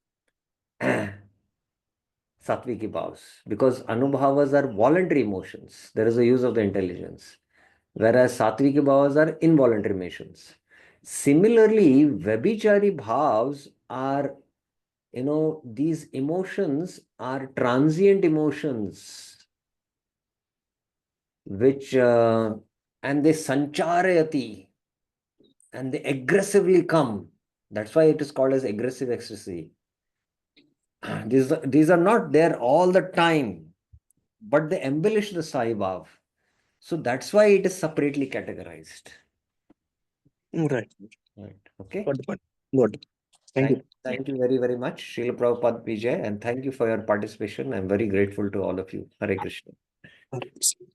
Sattviki bhavas because Anubhavas are voluntary emotions. There is a use of the intelligence. Whereas Sattviki bhavas are involuntary emotions. Similarly, Vyabhicāri bhavs are, these emotions are transient emotions which, and they sancharayati, and they aggressively come. That's why it is called as aggressive ecstasy. These are not there all the time, but they embellish the Sai Bhav. So that's why it is separately categorized. Right. Right. Okay. Got the point. Got it. Thank you. Thank you very, very much, Srila Prabhupada Vijay, and thank you for your participation. I'm very grateful to all of you. Hare Krishna. Hare Krishna.